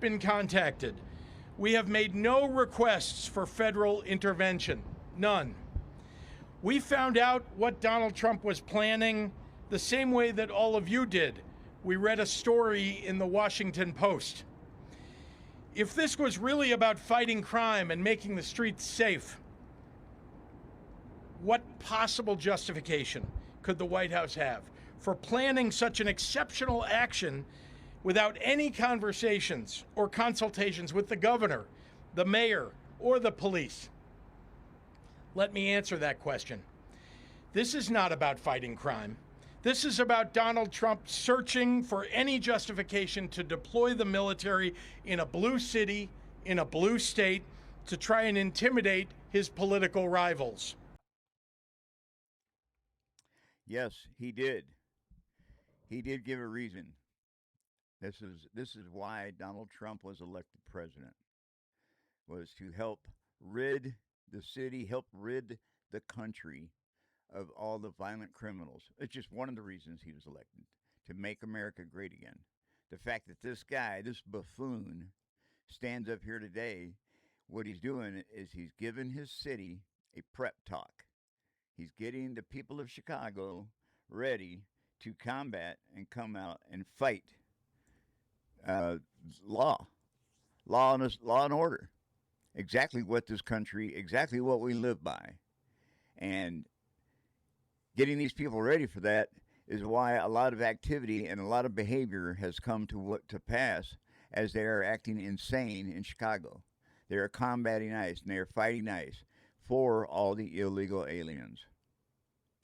been contacted. We have made no requests for federal intervention. None. We found out what Donald Trump was planning the same way that all of you did. We read a story in the Washington Post. If this was really about fighting crime and making the streets safe, what possible justification could the White House have for planning such an exceptional action without any conversations or consultations with the governor, the mayor, or the police? Let me answer that question. This is not about fighting crime. This is about Donald Trump searching for any justification to deploy the military in a blue city, in a blue state, to try and intimidate his political rivals. Yes, he did. He did give a reason. This is why Donald Trump was elected president, was to help rid the city, help rid the country of all the violent criminals. It's just one of the reasons he was elected, to make America great again. The fact that this guy, this buffoon, stands up here today, what he's doing is he's giving his city a prep talk. He's getting the people of Chicago ready to combat and come out and fight law and order. Exactly what this country, exactly what we live by. And getting these people ready for that is why a lot of activity and a lot of behavior has come to pass as they are acting insane in Chicago. They are combating ICE and they are fighting ICE for all the illegal aliens.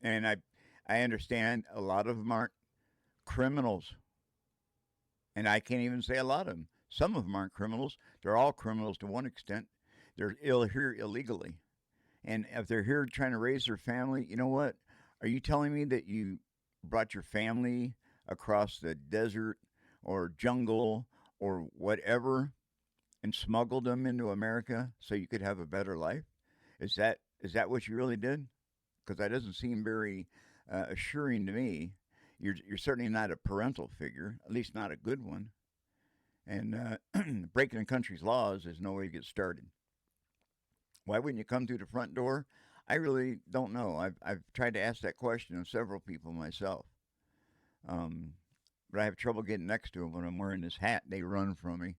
And I understand a lot of them aren't criminals. And I can't even say a lot of them. Some of them aren't criminals. They're all criminals to one extent. They're here illegally. And if they're here trying to raise their family, you know what? Are you telling me that you brought your family across the desert or jungle or whatever and smuggled them into America so you could have a better life? Is that what you really did? Because that doesn't seem very assuring to me. You're certainly not a parental figure, at least not a good one. And breaking the country's laws is no way to get started. Why wouldn't you come through the front door? I really don't know. I've tried to ask that question of several people myself. But I have trouble getting next to them when I'm wearing this hat. They run from me.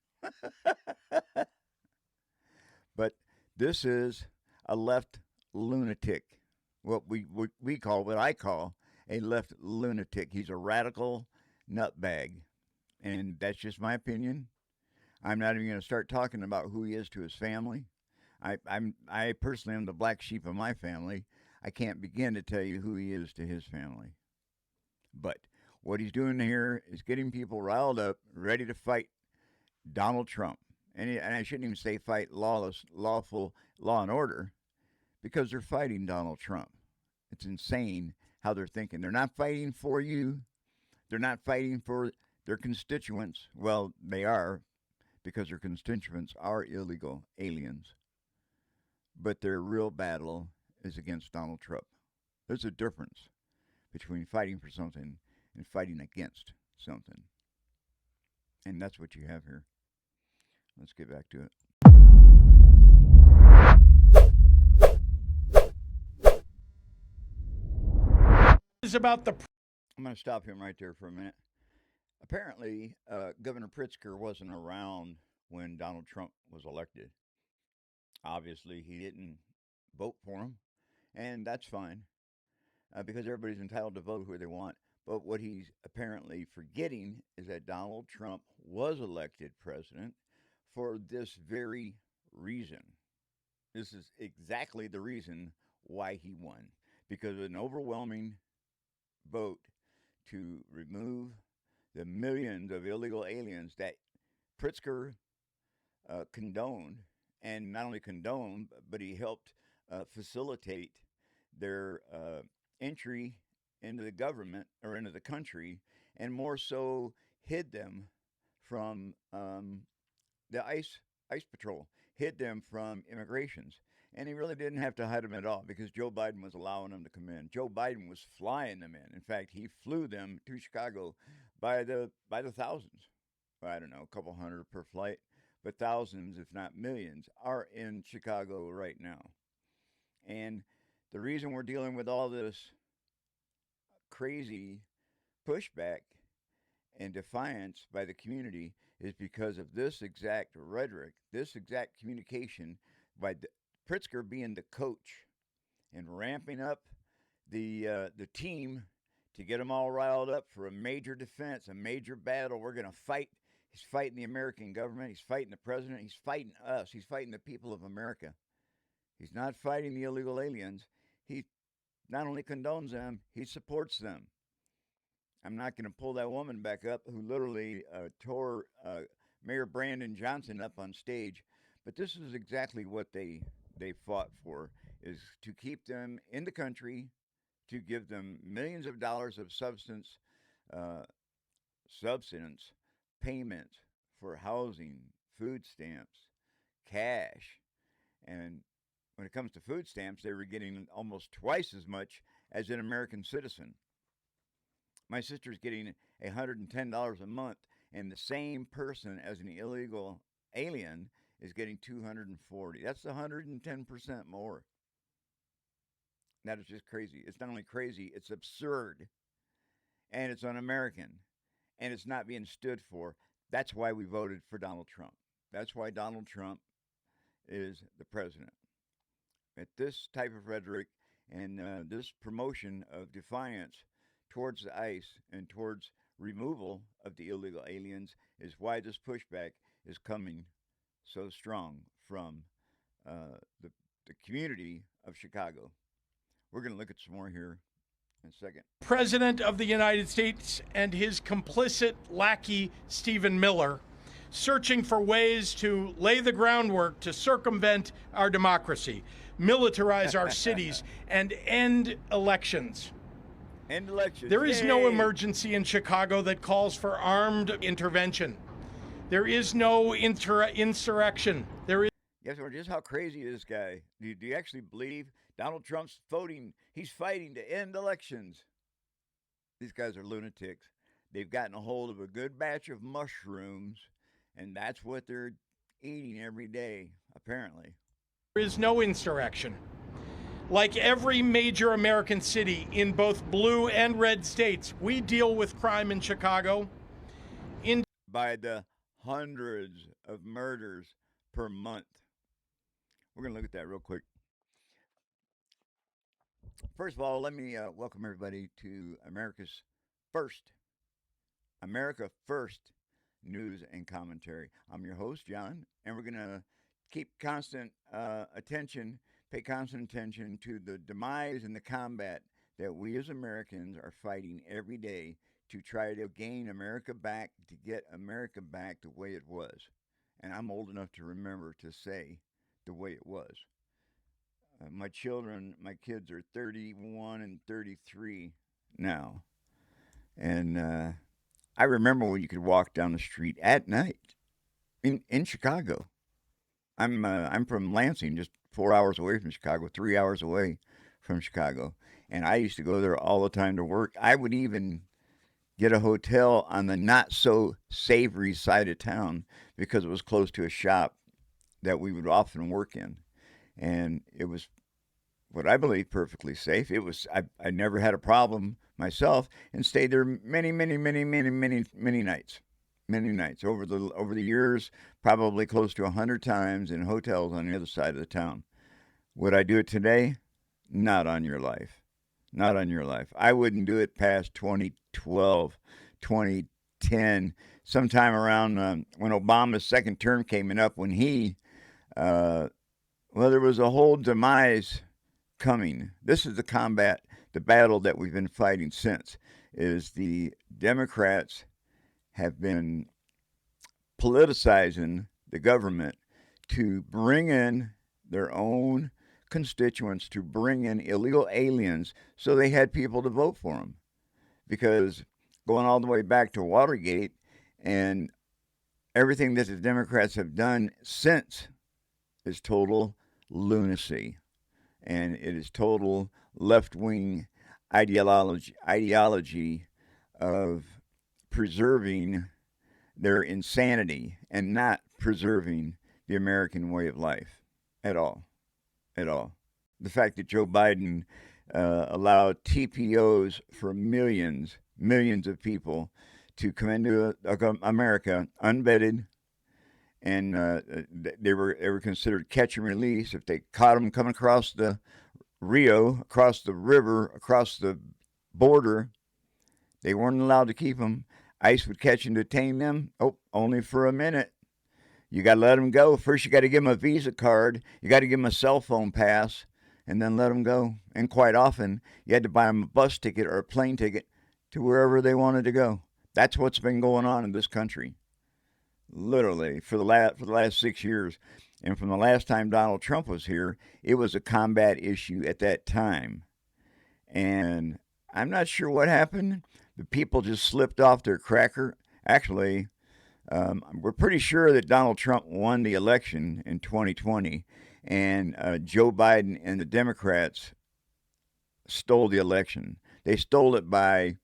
But this is a left lunatic. What I call a left lunatic. He's a radical nutbag. And that's just my opinion. I'm not even going to start talking about who he is to his family. I personally am the black sheep of my family. I can't begin to tell you who he is to his family. But what he's doing here is getting people riled up, ready to fight Donald Trump. And I shouldn't even say fight lawful law and order, because they're fighting Donald Trump. It's insane how they're thinking. They're not fighting for you. They're not fighting for their constituents. Well, they are, because their constituents are illegal aliens. But their real battle is against Donald Trump. There's a difference between fighting for something and fighting against something. And that's what you have here. Let's get back to it. Is about the. I'm going to stop him right there for a minute. Apparently, Governor Pritzker wasn't around when Donald Trump was elected. Obviously, he didn't vote for him, and that's fine, because everybody's entitled to vote who they want. But what he's apparently forgetting is that Donald Trump was elected president for this very reason. This is exactly the reason why he won, because of an overwhelming vote to remove the millions of illegal aliens that Pritzker condoned, and not only condoned, but he helped facilitate their entry into the government or into the country, and more so hid them from the ICE patrol, hid them from immigrations. And he really didn't have to hide them at all, because Joe Biden was allowing them to come in. Joe Biden was flying them in. In fact, he flew them to Chicago by the thousands. I don't know, a couple hundred per flight. but thousands, if not millions, are in Chicago right now. And the reason we're dealing with all this crazy pushback and defiance by the community is because of this exact rhetoric, this exact communication by Pritzker being the coach and ramping up the team to get them all riled up for a major defense, a major battle. We're going to fight. He's fighting the American government. He's fighting the president. He's fighting us. He's fighting the people of America. He's not fighting the illegal aliens. He not only condones them, he supports them. I'm not going to pull that woman back up who literally tore Mayor Brandon Johnson up on stage. But this is exactly what they fought for, is to keep them in the country, to give them millions of dollars of substance payment for housing, food stamps, cash. And when it comes to food stamps, they were getting almost twice as much as an American citizen. My sister's getting $110 a month, and the same person as an illegal alien is getting $240. That's 110% more. That is just crazy. It's not only crazy, it's absurd. And it's un-American. And it's not being stood for. That's why we voted for Donald Trump. That's why Donald Trump is the president. At this type of rhetoric and this promotion of defiance towards the ICE and towards removal of the illegal aliens is why this pushback is coming so strong from the community of Chicago. We're going to look at some more here in a second. President of the United States and his complicit lackey, Stephen Miller, searching for ways to lay the groundwork to circumvent our democracy, militarize our cities, and end elections. There is no emergency in Chicago that calls for armed intervention. There is no insurrection. There is. Yes, or just how crazy is this guy? Do you actually believe Donald Trump's voting? He's fighting to end elections. These guys are lunatics. They've gotten a hold of a good batch of mushrooms, and that's what they're eating every day, apparently. There is no insurrection. Like every major American city in both blue and red states, we deal with crime in Chicago. By the hundreds of murders per month. We're going to look at that real quick. First of all, let me welcome everybody to America First News and Commentary. I'm your host, John, and we're going to keep constant attention, pay constant attention to the demise and the combat that we as Americans are fighting every day to try to gain America back, to get America back the way it was. And I'm old enough to remember to say the way it was. My kids are 31 and 33 now. And I remember when you could walk down the street at night in Chicago. I'm from Lansing, just 4 hours away from Chicago, 3 hours away from Chicago. And I used to go there all the time to work. I would even get a hotel on the not so savory side of town because it was close to a shop that we would often work in. And it was what I believe perfectly safe. It was I never had a problem myself and stayed there many nights. Many nights over the years, probably close to 100 times in hotels on the other side of the town. Would I do it today? Not on your life. Not on your life. I wouldn't do it past 2012, 2010, sometime around when Obama's second term came up, when he, there was a whole demise coming. This is the battle that we've been fighting since, is the Democrats have been politicizing the government to bring in their own constituents, to bring in illegal aliens so they had people to vote for them. Because going all the way back to Watergate and everything that the Democrats have done since is total lunacy. And it is total left-wing ideology of preserving their insanity and not preserving the American way of life at all. At all. The fact that Joe Biden allowed TPOs for millions of people to come into America unvetted, and they were considered catch and release. If they caught them coming across the Rio, across the river, across the border, they weren't allowed to keep them. ICE would catch and detain them. Oh, only for a minute. You got to let them go. First, you got to give them a Visa card. You got to give them a cell phone pass, and then let them go. And quite often, you had to buy them a bus ticket or a plane ticket to wherever they wanted to go. That's what's been going on in this country, literally, for the last 6 years. And from the last time Donald Trump was here, it was a combat issue at that time. And I'm not sure what happened. The people just slipped off their cracker. Actually, we're pretty sure that Donald Trump won the election in 2020, and Joe Biden and the Democrats stole the election. They stole it by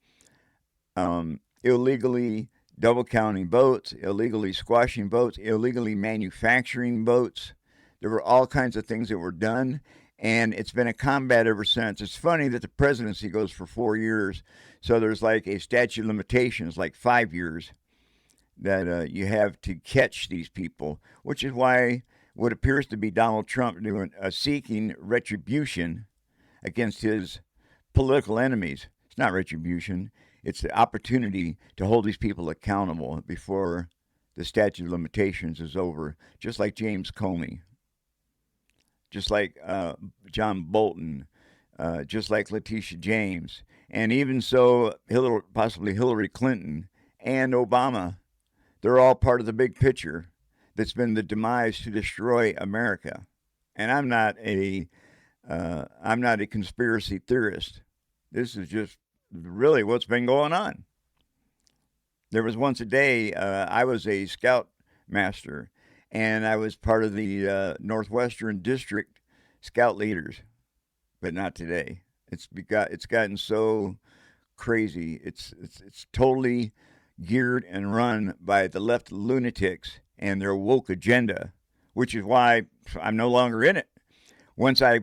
illegally double counting votes, illegally squashing votes, illegally manufacturing votes. There were all kinds of things that were done, and it's been a combat ever since. It's funny that the presidency goes for 4 years, so there's like a statute of limitations, like 5 years, that you have to catch these people, which is why what appears to be Donald Trump doing seeking retribution against his political enemies. It's not retribution. It's the opportunity to hold these people accountable before the statute of limitations is over, just like James Comey, just like John Bolton, just like Letitia James, and even so, possibly Hillary Clinton and Obama. They're all part of the big picture that's been the demise to destroy America. And I'm not a conspiracy theorist. This is just really what's been going on. There was once a day, I was a scout master, and I was part of the Northwestern District Scout leaders, but not today. It's gotten so crazy. It's totally geared and run by the left lunatics and their woke agenda, which is why I'm no longer in it. Once I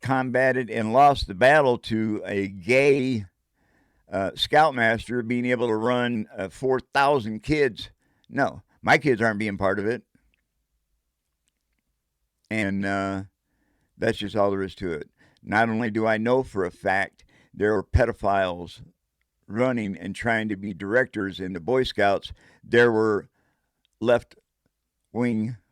combated and lost the battle to a gay scoutmaster being able to run 4,000 kids, no, my kids aren't being part of it. And that's just all there is to it. Not only do I know for a fact there are pedophiles running and trying to be directors in the Boy Scouts, there were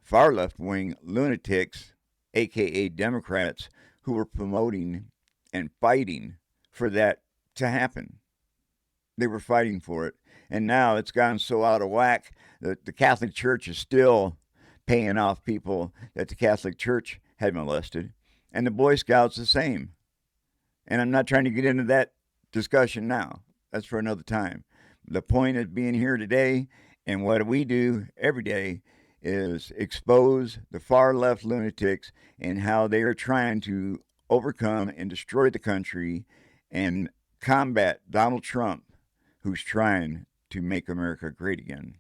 far left-wing lunatics, aka Democrats, who were promoting and fighting for that to happen. They were fighting for it. And now it's gone so out of whack that the Catholic Church is still paying off people that the Catholic Church had molested. And the Boy Scouts the same. And I'm not trying to get into that discussion now. That's for another time. The point of being here today and what we do every day is expose the far left lunatics and how they are trying to overcome and destroy the country and combat Donald Trump, who's trying to make America great again.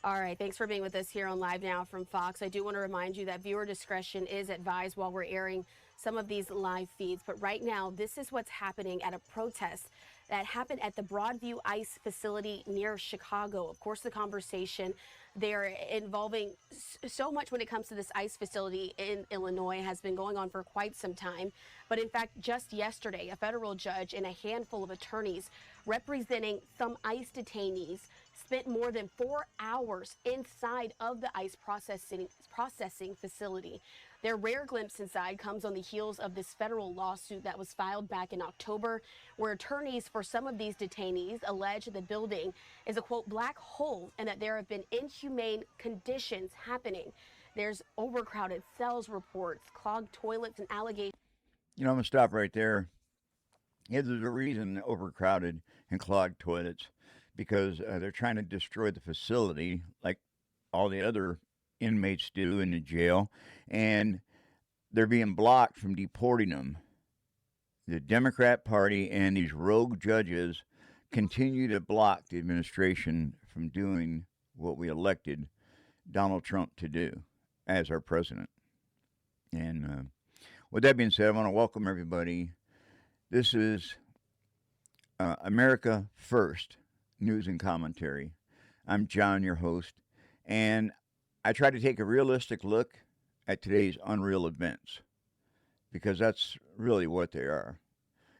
All right, thanks for being with us here on Live Now from Fox. I do want to remind you that viewer discretion is advised while we're airing some of these live feeds. But right now, this is what's happening at a protest that happened at the Broadview ICE facility near Chicago. Of course, the conversation there involving so much when it comes to this ICE facility in Illinois has been going on for quite some time. But in fact, just yesterday, a federal judge and a handful of attorneys representing some ICE detainees spent more than 4 hours inside of the ICE processing facility. Their rare glimpse inside comes on the heels of this federal lawsuit that was filed back in October, where attorneys for some of these detainees allege the building is a, quote, black hole and that there have been inhumane conditions happening. There's overcrowded cells reports, clogged toilets, and allegations. You know, I'm going to stop right there. Yeah, there's a reason overcrowded and clogged toilets, because they're trying to destroy the facility like all the other inmates do in the jail, and they're being blocked from deporting them. The Democrat Party and these rogue judges continue to block the administration from doing what we elected Donald Trump to do as our president. And with that being said, I want to welcome everybody. This is America First News and Commentary. I'm John, your host, and I try to take a realistic look at today's unreal events, because that's really what they are.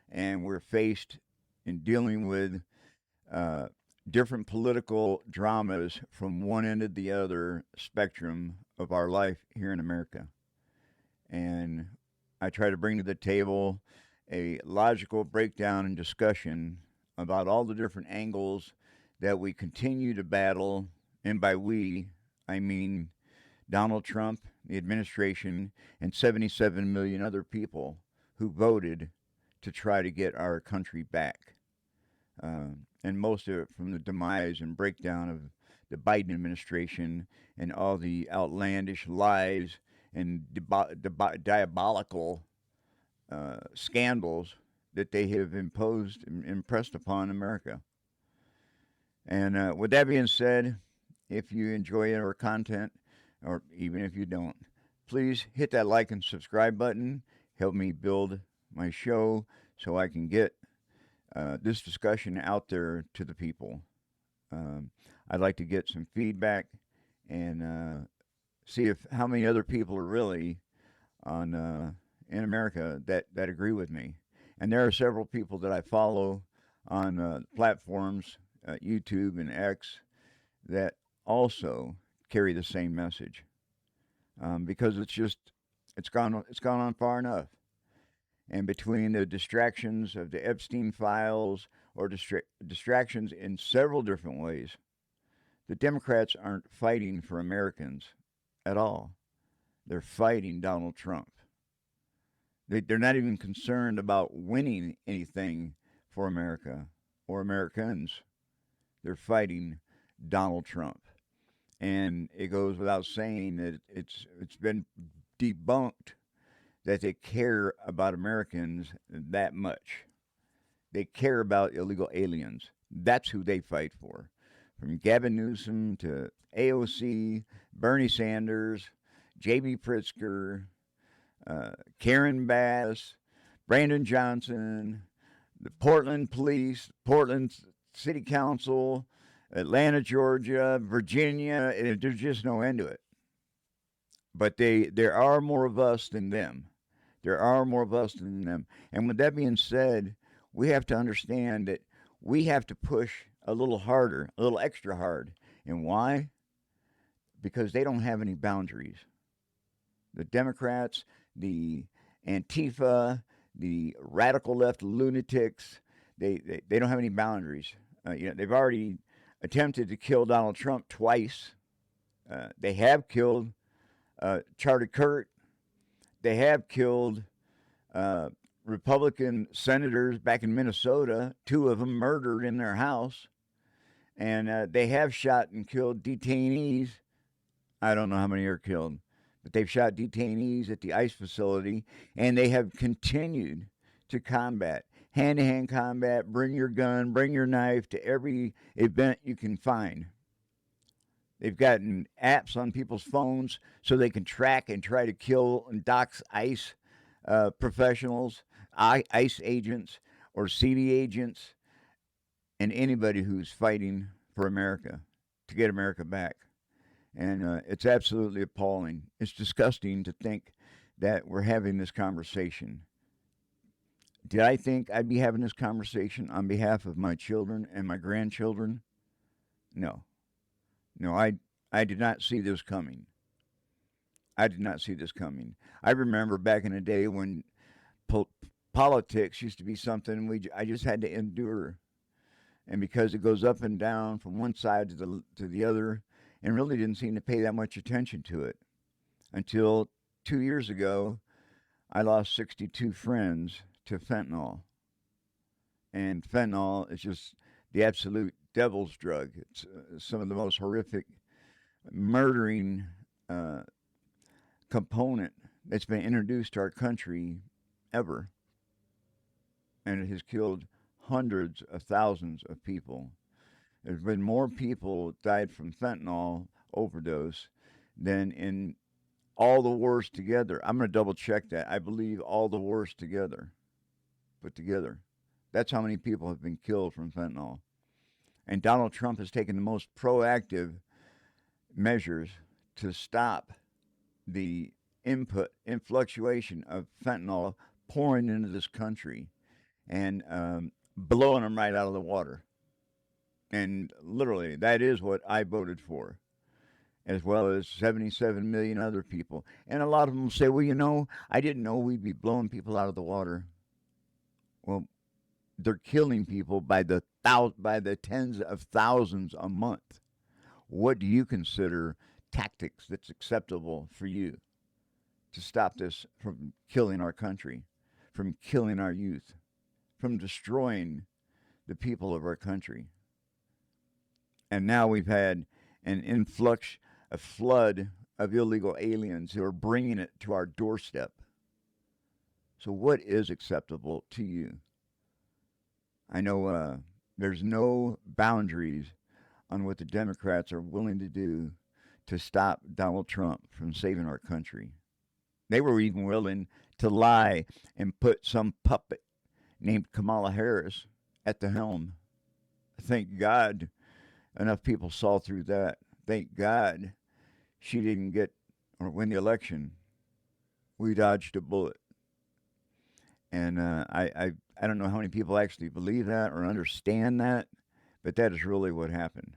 And we're faced in dealing with different political dramas from one end to the other spectrum of our life here in America. And I try to bring to the table a logical breakdown and discussion about all the different angles that we continue to battle. And by we, I mean Donald Trump, the administration, and 77 million other people who voted to try to get our country back. And most of it from the demise and breakdown of the Biden administration and all the outlandish lies and diabolical scandals that they have imposed and impressed upon America. And with that being said, if you enjoy our content, or even if you don't, please hit that like and subscribe button. Help me build my show so I can get this discussion out there to the people. I'd like to get some feedback and see if how many other people are really on in America that agree with me. And there are several people that I follow on platforms, YouTube and X, that also carry the same message, because it's gone on far enough. And between the distractions of the Epstein files or distractions in several different ways, the Democrats aren't fighting for Americans at all. They're fighting Donald Trump. They're not even concerned about winning anything for America or Americans. They're fighting Donald Trump. And it goes without saying that it's been debunked that they care about Americans that much. They care about illegal aliens. That's who they fight for. From Gavin Newsom to AOC, Bernie Sanders, J.B. Pritzker, Karen Bass, Brandon Johnson, the Portland Police, Portland City Council, Atlanta, Georgia, Virginia. There's just no end to it. But there are more of us than them. There are more of us than them. And with that being said, we have to understand that we have to push a little harder, a little extra hard. And why? Because they don't have any boundaries. The Democrats, the Antifa, the radical left lunatics, they don't have any boundaries. They've already attempted to kill Donald Trump twice. They have killed Charlie Kirk. They have killed Republican senators back in Minnesota, 2 of them murdered in their house. And they have shot and killed detainees. I don't know how many are killed, but they've shot detainees at the ICE facility, and they have continued to combat, hand-to-hand combat, bring your gun, bring your knife to every event you can find. They've gotten apps on people's phones so they can track and try to kill and dox ICE professionals, ICE agents, or CD agents, and anybody who's fighting for America to get America back. And it's absolutely appalling. It's disgusting to think that we're having this conversation. Did I think I'd be having this conversation on behalf of my children and my grandchildren? No. No, I did not see this coming. I did not see this coming. I remember back in the day when politics used to be something I just had to endure. And because it goes up and down from one side to the other, and really didn't seem to pay that much attention to it until 2 years ago, I lost 62 friends to fentanyl. And fentanyl is just the absolute devil's drug. It's some of the most horrific, murdering component that's been introduced to our country ever. And it has killed hundreds of thousands of people. There's been more people died from fentanyl overdose than in all the wars together. I'm going to double check that. I believe all the wars together, put together. That's how many people have been killed from fentanyl. And Donald Trump has taken the most proactive measures to stop the influctuation of fentanyl pouring into this country and blowing them right out of the water. And literally, that is what I voted for, as well as 77 million other people. And a lot of them say, well, you know, I didn't know we'd be blowing people out of the water. Well, they're killing people by the tens of thousands a month. What do you consider tactics that's acceptable for you to stop this from killing our country, from killing our youth, from destroying the people of our country? And now we've had an influx, a flood of illegal aliens who are bringing it to our doorstep. So what is acceptable to you? I know there's no boundaries on what the Democrats are willing to do to stop Donald Trump from saving our country. They were even willing to lie and put some puppet named Kamala Harris at the helm. Thank God enough people saw through that. Thank God she didn't get or win the election. We dodged a bullet. And I don't know how many people actually believe that or understand that, but that is really what happened.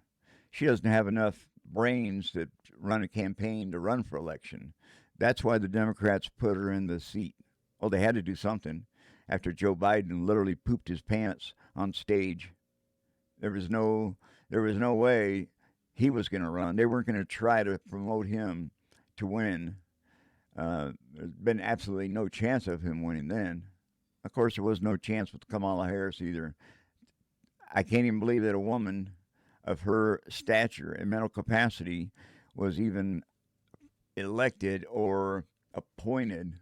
She doesn't have enough brains to run a campaign to run for election. That's why the Democrats put her in the seat. Well, they had to do something after Joe Biden literally pooped his pants on stage. There was no way he was going to run. They weren't going to try to promote him to win. There's been absolutely no chance of him winning then. Of course, there was no chance with Kamala Harris either. I can't even believe that a woman of her stature and mental capacity was even elected or appointed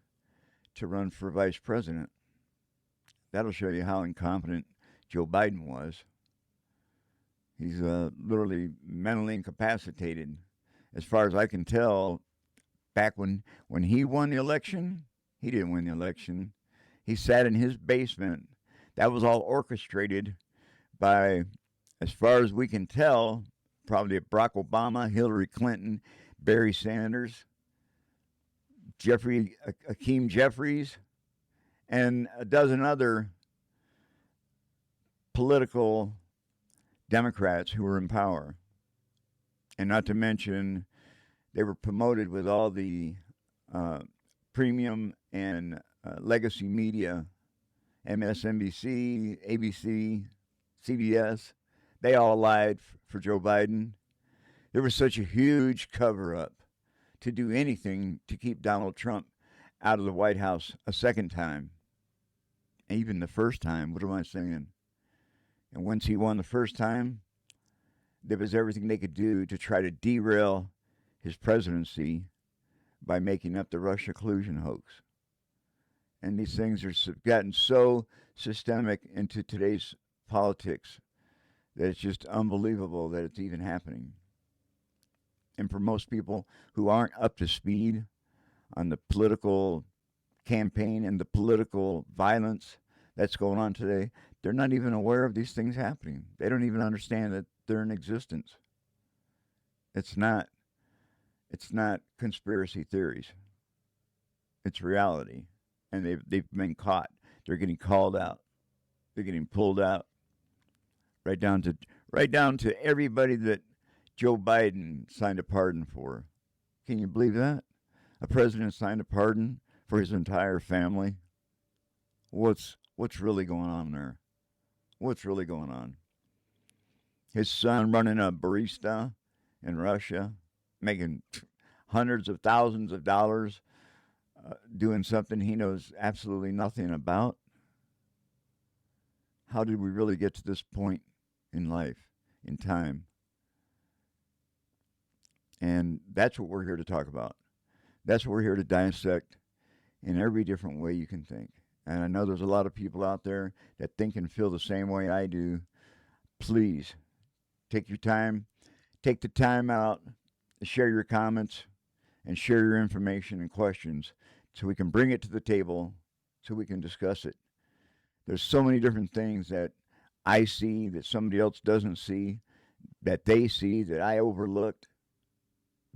to run for vice president. That'll show you how incompetent Joe Biden was. He's literally mentally incapacitated. As far as I can tell, back when he won the election, he didn't win the election. He sat in his basement. That was all orchestrated by, as far as we can tell, probably Barack Obama, Hillary Clinton, Barry Sanders, Hakeem Jeffries, and a dozen other political Democrats who were in power. And not to mention, they were promoted with all the premium and legacy media, MSNBC, ABC, CBS. They all lied for Joe Biden. There was such a huge cover-up to do anything to keep Donald Trump out of the White House a second time. Even the first time, what am I saying? And once he won the first time, there was everything they could do to try to derail his presidency by making up the Russia collusion hoax. And these things are gotten so systemic into today's politics that it's just unbelievable that it's even happening. And for most people who aren't up to speed on the political campaign and the political violence that's going on today, they're not even aware of these things happening. They don't even understand that they're in existence. It's not conspiracy theories. It's reality. And they've been caught. They're getting called out. They're getting pulled out. Right down to everybody that Joe Biden signed a pardon for. Can you believe that? A president signed a pardon for his entire family. What's really going on there? What's really going on? His son running a barista in Russia, making hundreds of thousands of dollars, doing something he knows absolutely nothing about. How did we really get to this point in life, in time? And that's what we're here to talk about. That's what we're here to dissect in every different way you can think. And I know there's a lot of people out there that think and feel the same way I do. Please, take the time out to share your comments and share your information and questions so we can bring it to the table so we can discuss it. There's so many different things that I see that somebody else doesn't see, that they see that I overlooked,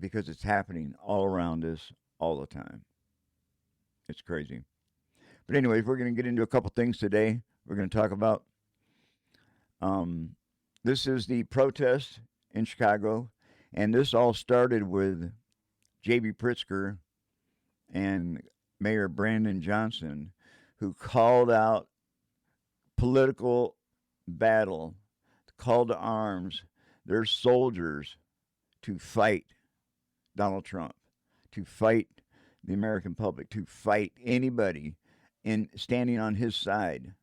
because it's happening all around us all the time. It's crazy. But anyways, we're going to get into a couple things today. We're going to talk about, this is the protest in Chicago, and this all started with J.B. Pritzker and Mayor Brandon Johnson, who called out political battle, called to arms their soldiers to fight Donald Trump, to fight the American public, to fight anybody in standing on his side,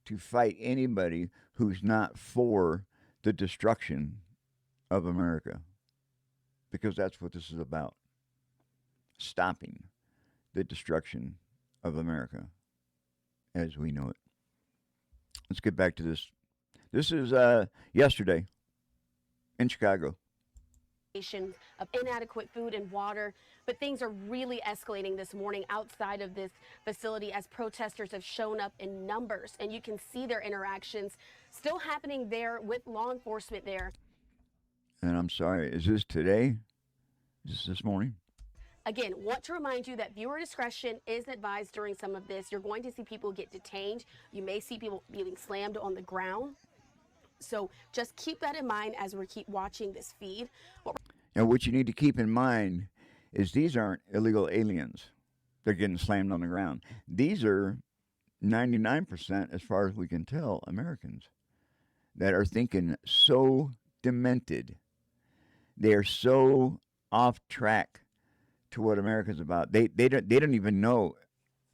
to fight anybody who's not for the destruction of America. Because that's what this is about. Stopping the destruction of America as we know it. Let's get back to this. This is yesterday in Chicago. Of inadequate food and water, but things are really escalating this morning outside of this facility as protesters have shown up in numbers, and you can see their interactions still happening there with law enforcement there. And I'm sorry, is this today? Is this morning? Again, want to remind you that viewer discretion is advised during some of this. You're going to see people get detained. You may see people being slammed on the ground. So just keep that in mind as we keep watching this feed. And what you need to keep in mind is these aren't illegal aliens. They're getting slammed on the ground. These are 99%, as far as we can tell, Americans that are thinking so demented. They are so off track to what America's about. They don't even know.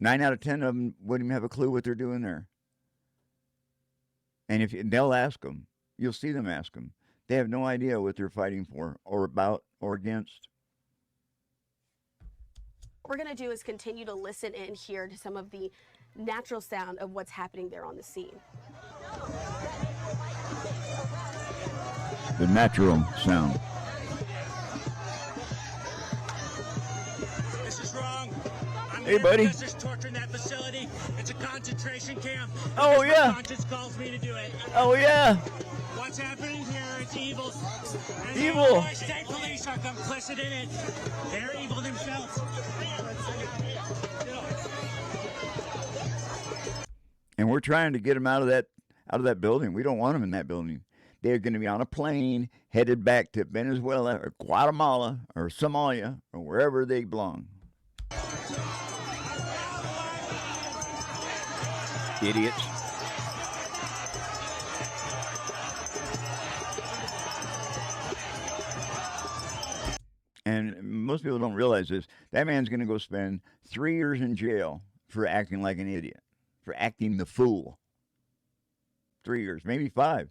9 out of 10 of them wouldn't even have a clue what they're doing there. And if they'll ask them, you'll see them ask them. They have no idea what they're fighting for or about or against. What we're going to do is continue to listen in here to some of the natural sound of what's happening there on the scene. The natural sound. This is wrong. Hey, buddy. There's torture in that facility. It's a concentration camp. Oh, Because yeah. my conscience calls me to do it. Oh, yeah. What's happening here is evil. And Evil. The Illinois State Police are complicit in it. They're evil themselves. And we're trying to get them out of that building. We don't want them in that building. They're going to be on a plane headed back to Venezuela or Guatemala or Somalia or wherever they belong. Idiots. And most people don't realize this. That man's going to go spend 3 years in jail for acting like an idiot, for acting the fool. 3 years, maybe 5.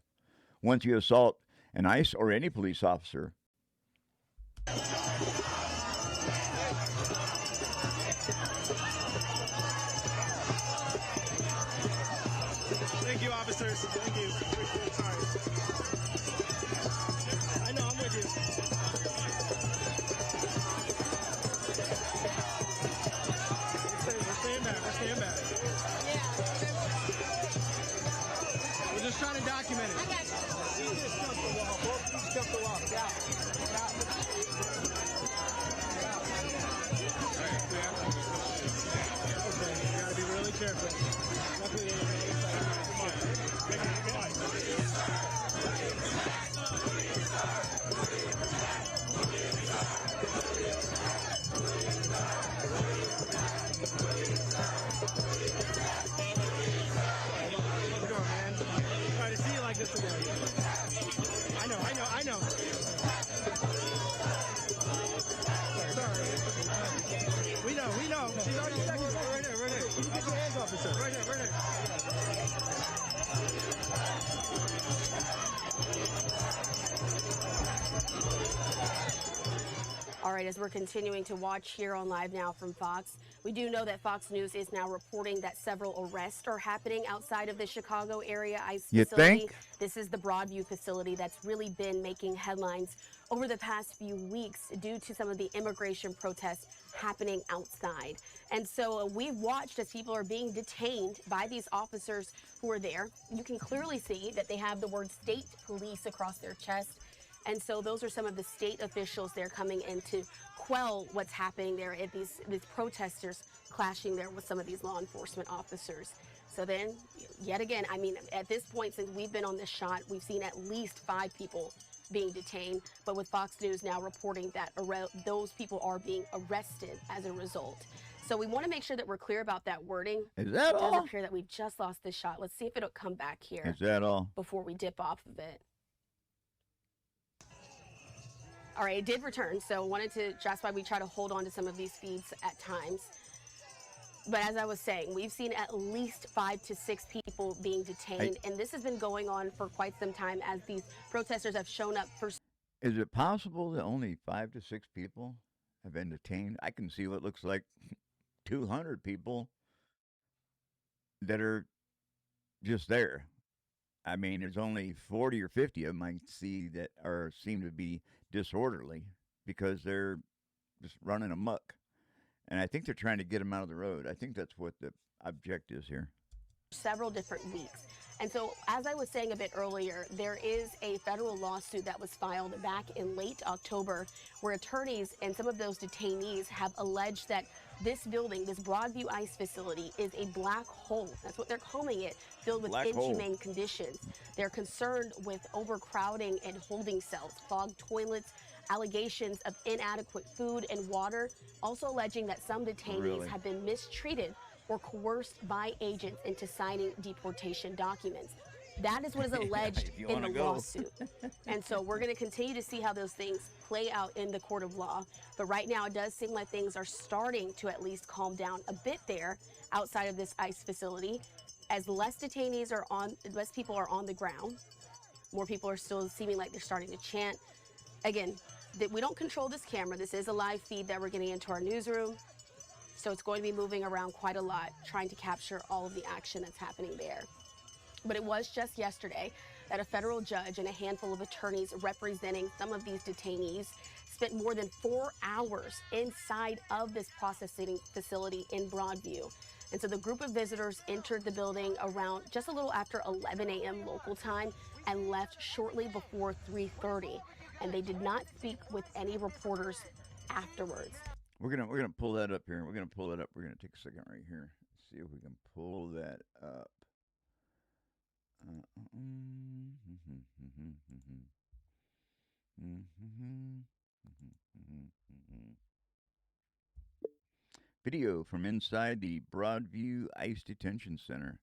Once you assault an ICE or any police officer. Thank you, officers. Thank you. Sorry. I know, I'm with you. document it. You just jump the wall. Both of you jump the wall. Get out. Get out. Okay, you gotta be really careful. Luckily, I know. Sorry. We know. She's already stuck. Right there. You get your hands off her. Right there. All right, as we're continuing to watch here on Live Now from Fox, we do know that Fox News is now reporting that several arrests are happening outside of the Chicago area ICE You facility. think? This is the Broadview facility that's really been making headlines over the past few weeks due to some of the immigration protests happening outside. And so we've watched as people are being detained by these officers who are there. You can clearly see that they have the word state police across their chest. And so those are some of the state officials there coming in to quell what's happening there at these protesters clashing there with some of these law enforcement officers. So then, yet again, I mean, at this point, since we've been on this shot, we've seen at least 5 people being detained. But with Fox News now reporting that those people are being arrested as a result. So we want to make sure that we're clear about that wording. Is that It all? does appear that we've just lost this shot. Let's see if it'll come back here Is that all? before we dip off of it. All right, it did return, so that's why we try to hold on to some of these feeds at times. But as I was saying, we've seen at least 5 to 6 people being detained, and this has been going on for quite some time as these protesters have shown up for... Is it possible that only 5 to 6 people have been detained? I can see what looks like 200 people that are just there. I mean, there's only 40 or 50 of them I see that seem to be disorderly because they're just running amok. And I think they're trying to get them out of the road. I think that's what the object is here. Several different weeks. And so, as I was saying a bit earlier, there is a federal lawsuit that was filed back in late October where attorneys and some of those detainees have alleged that this building, this Broadview ICE facility, is a black hole. That's what they're calling it, filled with inhumane conditions. They're concerned with overcrowding and holding cells, clogged toilets, allegations of inadequate food and water, also alleging that some detainees have been mistreated or coerced by agents into signing deportation documents. That is what is alleged in the lawsuit. And so we're going to continue to see how those things play out in the court of law. But right now, it does seem like things are starting to at least calm down a bit there outside of this ICE facility. As less people are on the ground, more people are still seeming like they're starting to chant. Again, we don't control this camera. This is a live feed that we're getting into our newsroom. So it's going to be moving around quite a lot, trying to capture all of the action that's happening there. But it was just yesterday that a federal judge and a handful of attorneys representing some of these detainees spent more than 4 hours inside of this processing facility in Broadview. And so the group of visitors entered the building around just a little after 11 a.m. local time and left shortly before 3:30. And they did not speak with any reporters afterwards. We're gonna pull that up here. We're gonna pull it up. We're gonna take a second right here. See if we can pull that up. Video from inside the Broadview ICE Detention Center.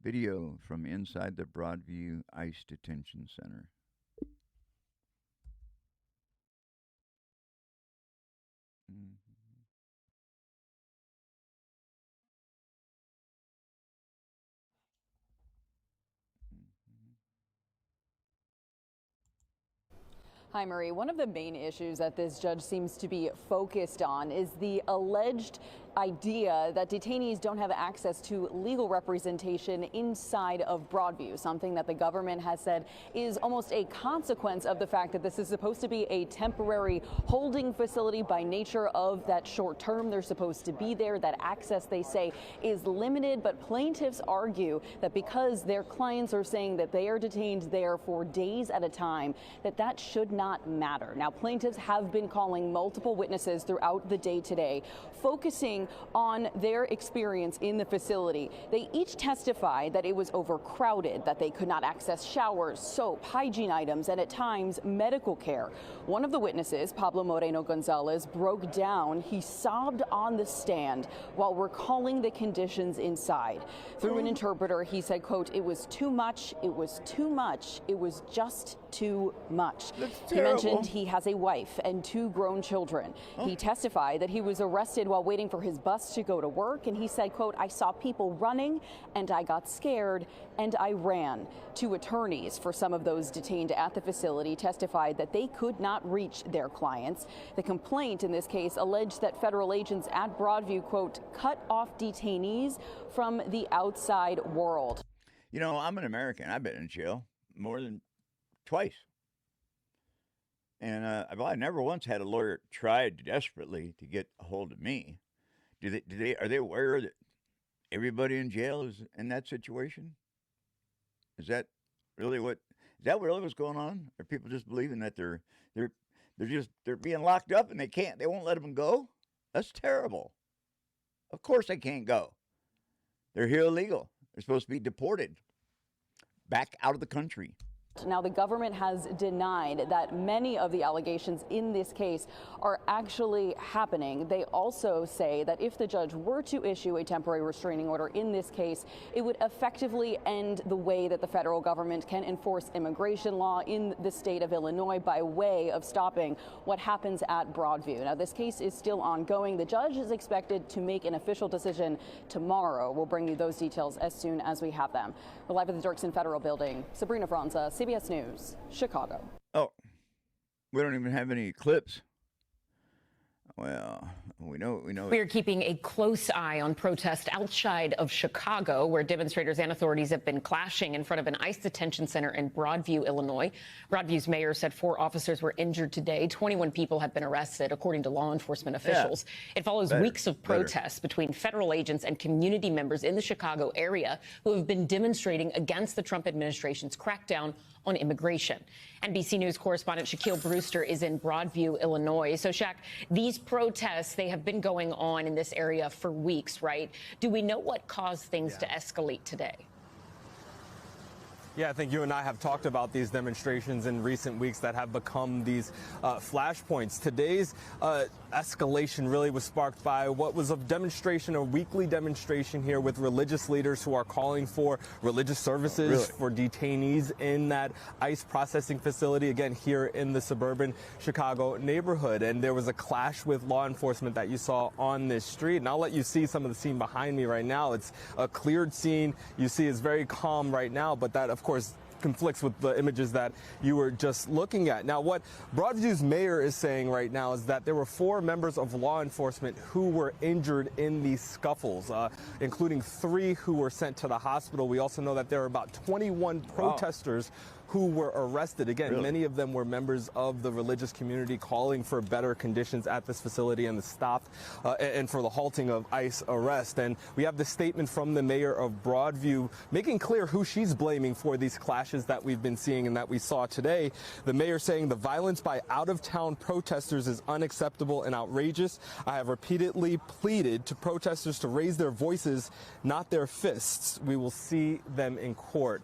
Video from inside the Broadview ICE Detention Center. Hi, Marie. One of the main issues that this judge seems to be focused on is the alleged idea that detainees don't have access to legal representation inside of Broadview, something that the government has said is almost a consequence of the fact that this is supposed to be a temporary holding facility by nature of that short term they're supposed to be there. That access, they say, is limited, but plaintiffs argue that because their clients are saying that they are detained there for days at a time, that should not matter. Now, plaintiffs have been calling multiple witnesses throughout the day today, focusing on their experience in the facility. They each testified that it was overcrowded, that they could not access showers, soap, hygiene items, and at times medical care. One of the witnesses, Pablo Moreno Gonzalez, broke down. He sobbed on the stand while recalling the conditions inside. Through an interpreter, he said, quote, "It was too much, it was too much, it was just too much." He mentioned he has a wife and 2 grown children. He testified that he was arrested while waiting for his bus to go to work, and he said, quote, "I saw people running and I got scared and I ran." 2 attorneys for some of those detained at the facility testified that they could not reach their clients. The complaint in this case alleged that federal agents at Broadview, quote, "cut off detainees from the outside world." You know, I'm an American. I've been in jail more than twice. And I never once had a lawyer try desperately to get a hold of me. Are they aware that everybody in jail is in that situation? Is that really what's going on? Are people just believing that they're being locked up and they won't let them go? That's terrible. Of course they can't go. They're here illegal. They're supposed to be deported back out of the country. Now, the government has denied that many of the allegations in this case are actually happening. They also say that if the judge were to issue a temporary restraining order in this case, it would effectively end the way that the federal government can enforce immigration law in the state of Illinois by way of stopping what happens at Broadview. Now, this case is still ongoing. The judge is expected to make an official decision tomorrow. We'll bring you those details as soon as we have them. We're live at the Dirksen Federal Building. Sabrina Franza, CBS News, Chicago. Oh, we don't even have any clips. Well, we know. We are keeping a close eye on protests outside of Chicago, where demonstrators and authorities have been clashing in front of an ICE detention center in Broadview, Illinois. Broadview's mayor said 4 officers were injured today. 21 people have been arrested, according to law enforcement officials. Yeah. It follows weeks of protests between federal agents and community members in the Chicago area who have been demonstrating against the Trump administration's crackdown on immigration. NBC News correspondent Shaquille Brewster is in Broadview, Illinois. So, Shaq, these protests, they have been going on in this area for weeks, right? Do we know what caused things to escalate today? Yeah, I think you and I have talked about these demonstrations in recent weeks that have become these flashpoints. Today's escalation really was sparked by what was a weekly demonstration here with religious leaders who are calling for religious services for detainees in that ICE processing facility, again, here in the suburban Chicago neighborhood. And there was a clash with law enforcement that you saw on this street. And I'll let you see some of the scene behind me right now. It's a cleared scene. You see it's very calm right now, but that, of course, conflicts with the images that you were just looking at. Now, what Broadview's mayor is saying right now is that there were 4 members of law enforcement who were injured in these scuffles, including 3 who were sent to the hospital. We also know that there are about 21 protesters who were arrested. Again, many of them were members of the religious community calling for better conditions at this facility and the stop and for the halting of ICE arrest. And we have the statement from the mayor of Broadview making clear who she's blaming for these clashes that we've been seeing and that we saw today. The mayor saying the violence by out-of-town protesters is unacceptable and outrageous. I have repeatedly pleaded to protesters to raise their voices, not their fists. We will see them in court.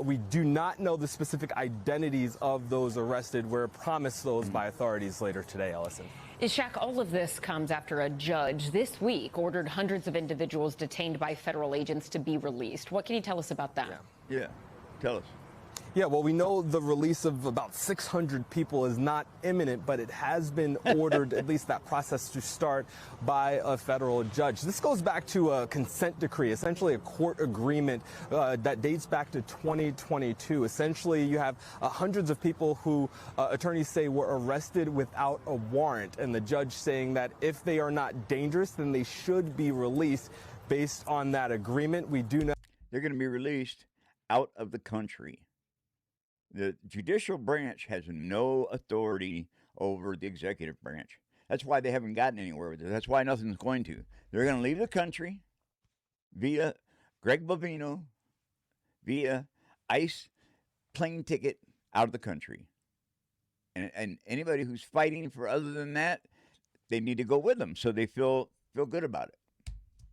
We do not know the specific identities of those arrested. We're promised those by authorities later today, Ellison. Shaq, all of this comes after a judge this week ordered hundreds of individuals detained by federal agents to be released. What can you tell us about that? Yeah, tell us. Yeah, well, we know the release of about 600 people is not imminent, but it has been ordered, at least that process, to start by a federal judge. This goes back to a consent decree, essentially a court agreement that dates back to 2022. Essentially, you have hundreds of people who attorneys say were arrested without a warrant, and the judge saying that if they are not dangerous, then they should be released based on that agreement. We do know they're going to be released out of the country. The judicial branch has no authority over the executive branch. That's why they haven't gotten anywhere with it. That's why nothing's going to. They're going to leave the country via Greg Bovino, via ICE plane ticket out of the country. And anybody who's fighting for other than that, they need to go with them so they feel good about it.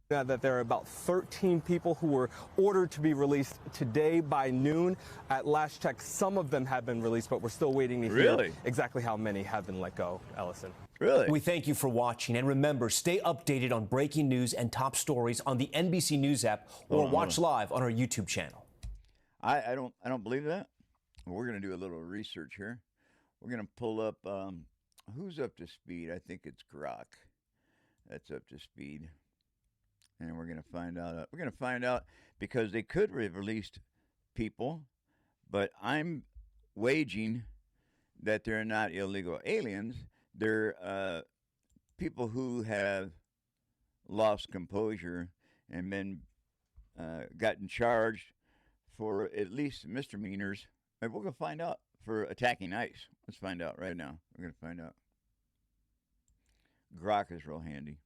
That there are about 13 people who were ordered to be released today by noon. At last check, some of them have been released, but we're still waiting to hear exactly how many have been let go, Ellison. Really? We thank you for watching. And remember, stay updated on breaking news and top stories on the NBC News app or watch live on our YouTube channel. I don't believe that. We're going to do a little research here. We're going to pull up who's up to speed. I think it's Grok. That's up to speed. And we're going to find out. We're going to find out because they could have released people, but I'm waging that they're not illegal aliens. They're people who have lost composure and been gotten charged for at least misdemeanors. Maybe we're going to find out for attacking ICE. Let's find out right now. We're going to find out. Grok is real handy.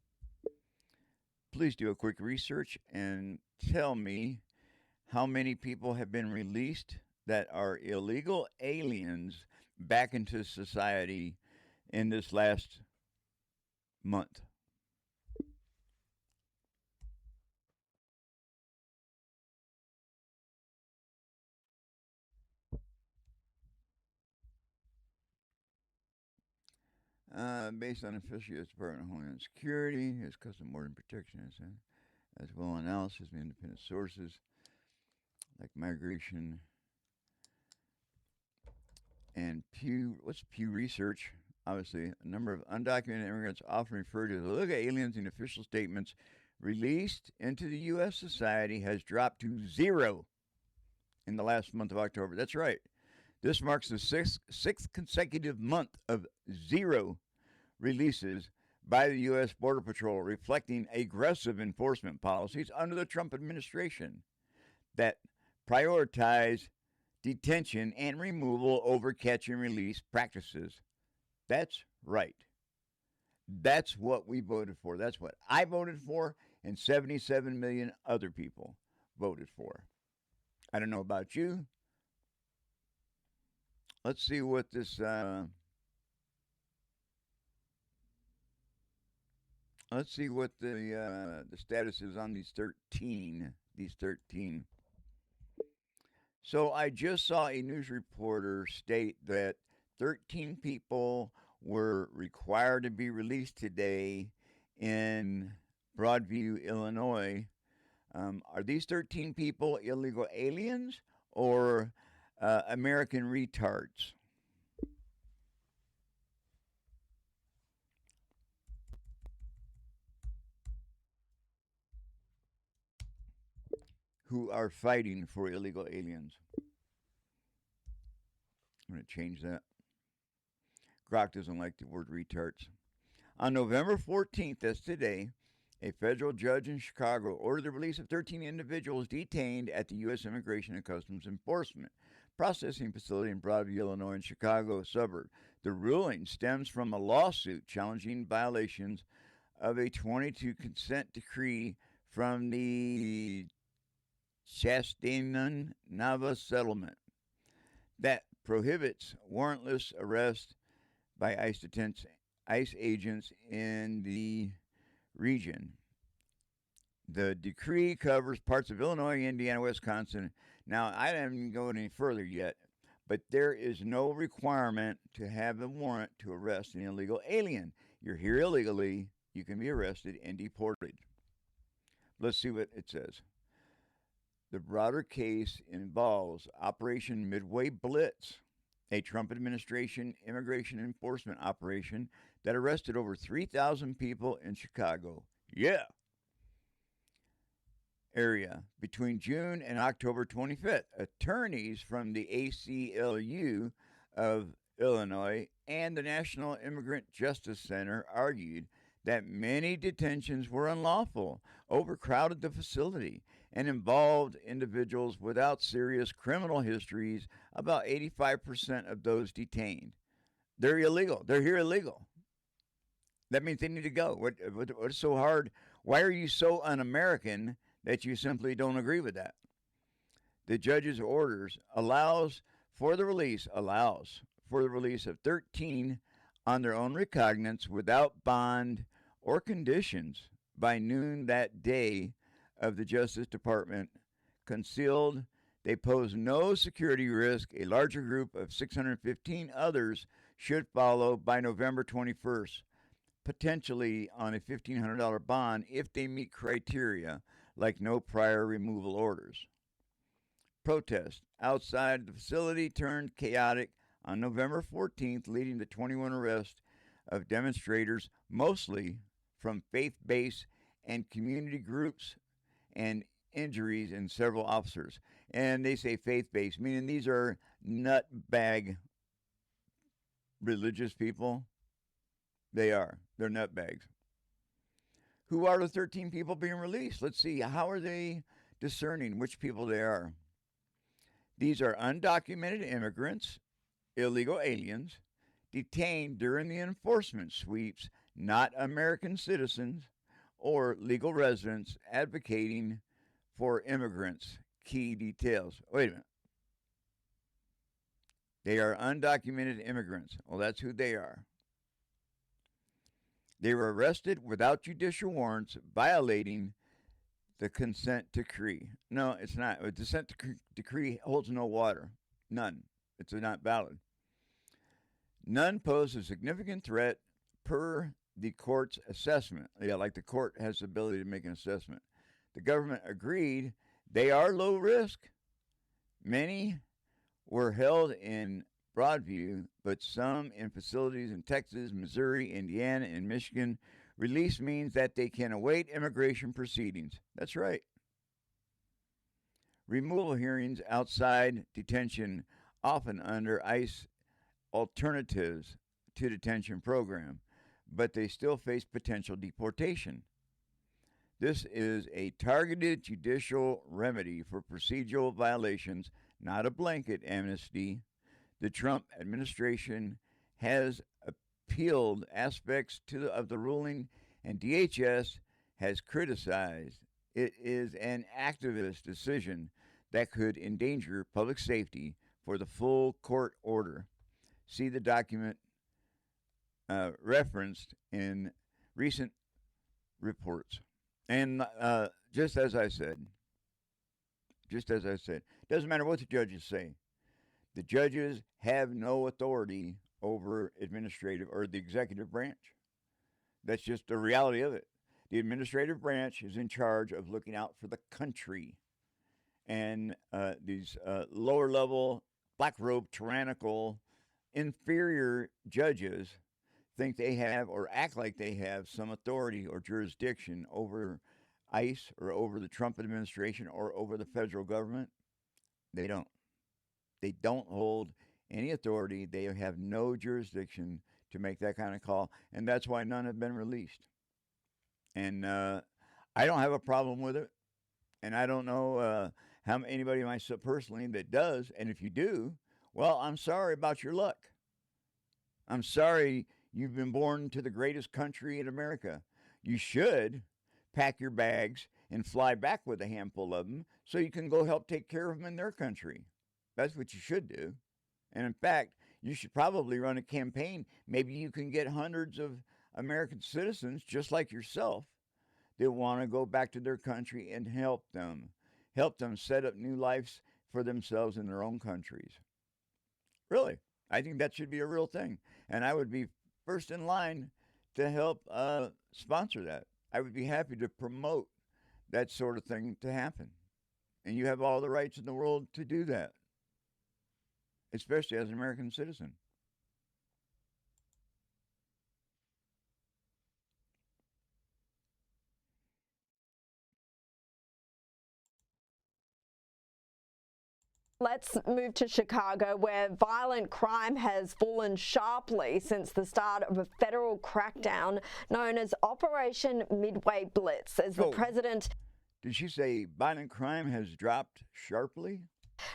Please do a quick research and tell me how many people have been released that are illegal aliens back into society in this last month. Based on official U.S. Department of Homeland Security, U.S. Customs and Border Protection, as well as analysis of independent sources like migration and Pew Research. Obviously, a number of undocumented immigrants often referred to as illegal aliens in official statements released into the U.S. society has dropped to 0 in the last month of October. That's right. This marks the sixth consecutive month of 0 releases by the U.S. Border Patrol, reflecting aggressive enforcement policies under the Trump administration that prioritize detention and removal over catch and release practices. That's right. That's what we voted for. That's what I voted for, and 77 million other people voted for. I don't know about you. Let's see what this let's see what the status is on these 13. So I just saw a news reporter state that 13 people were required to be released today in Broadview, Illinois. Are these 13 people illegal aliens or American retards? Who are fighting for illegal aliens? I'm going to change that. Grok doesn't like the word retards. On November 14th, that's today, a federal judge in Chicago ordered the release of 13 individuals detained at the U.S. Immigration and Customs Enforcement processing facility in Broadview, Illinois, and Chicago suburb. The ruling stems from a lawsuit challenging violations of a 22 consent decree from the Chastanun-Nava settlement that prohibits warrantless arrest by ICE agents in the region. The decree covers parts of Illinois, Indiana, Wisconsin. Now, I haven't gone any further yet, but there is no requirement to have a warrant to arrest an illegal alien. You're here illegally, you can be arrested and deported. Let's see what it says. The broader case involves Operation Midway Blitz, a Trump administration immigration enforcement operation that arrested over 3,000 people in Chicago. Yeah. Area between June and October 25th. Attorneys from the ACLU of Illinois and the National Immigrant Justice Center argued that many detentions were unlawful, overcrowded the facility, and involved individuals without serious criminal histories. About 85% of those detained. They're illegal. They're here illegal. That means they need to go. What's so hard? Why are you so un-American that you simply don't agree with that? The judge's orders allows for the release of 13 on their own recognizance without bond or conditions by noon that day of the Justice Department. Concealed, they pose no security risk. A larger group of 615 others should follow by November 21st, potentially on a $1,500 bond if they meet criteria like no prior removal orders. Protest outside the facility turned chaotic on November 14th, leading to 21 arrests of demonstrators, mostly from faith-based and community groups, and injuries in several officers. And they say faith-based, meaning these are nutbag religious people. They are. They're nutbags. Who are the 13 people being released? Let's see. How are they discerning which people they are? These are undocumented immigrants, illegal aliens, detained during the enforcement sweeps, not American citizens or legal residents advocating for immigrants. Key details. Wait a minute. They are undocumented immigrants. Well, that's who they are. They were arrested without judicial warrants, violating the consent decree. No, it's not. The consent decree holds no water. None. It's not valid. None pose a significant threat per the court's assessment. Yeah, like the court has the ability to make an assessment. The government agreed they are low risk. Many were held in Broadview, but some in facilities in Texas, Missouri, Indiana, and Michigan. Release means that they can await immigration proceedings. That's right. Removal hearings outside detention, often under ICE alternatives to detention program, but they still face potential deportation. This is a targeted judicial remedy for procedural violations, not a blanket amnesty. The Trump administration has appealed aspects of the ruling, and DHS has criticized it is an activist decision that could endanger public safety for the full court order. See the document referenced in recent reports. And just as I said, doesn't matter what the judges say. The judges have no authority over administrative or the executive branch. That's just the reality of it. The administrative branch is in charge of looking out for the country. And these lower level, black robe, tyrannical, inferior judges think they have or act like they have some authority or jurisdiction over ICE or over the Trump administration or over the federal government. They don't. They don't hold any authority. They have no jurisdiction to make that kind of call, and that's why none have been released. And I don't have a problem with it, and I don't know how anybody myself personally that does, and if you do, well, I'm sorry about your luck. I'm sorry you've been born to the greatest country in America. You should pack your bags and fly back with a handful of them so you can go help take care of them in their country. That's what you should do. And in fact, you should probably run a campaign. Maybe you can get hundreds of American citizens just like yourself that want to go back to their country and help them set up new lives for themselves in their own countries. Really, I think that should be a real thing. And I would be first in line to help sponsor that. I would be happy to promote that sort of thing to happen. And you have all the rights in the world to do that, especially as an American citizen. Let's move to Chicago, where violent crime has fallen sharply since the start of a federal crackdown known as Operation Midway Blitz, as the president... Did she say violent crime has dropped sharply?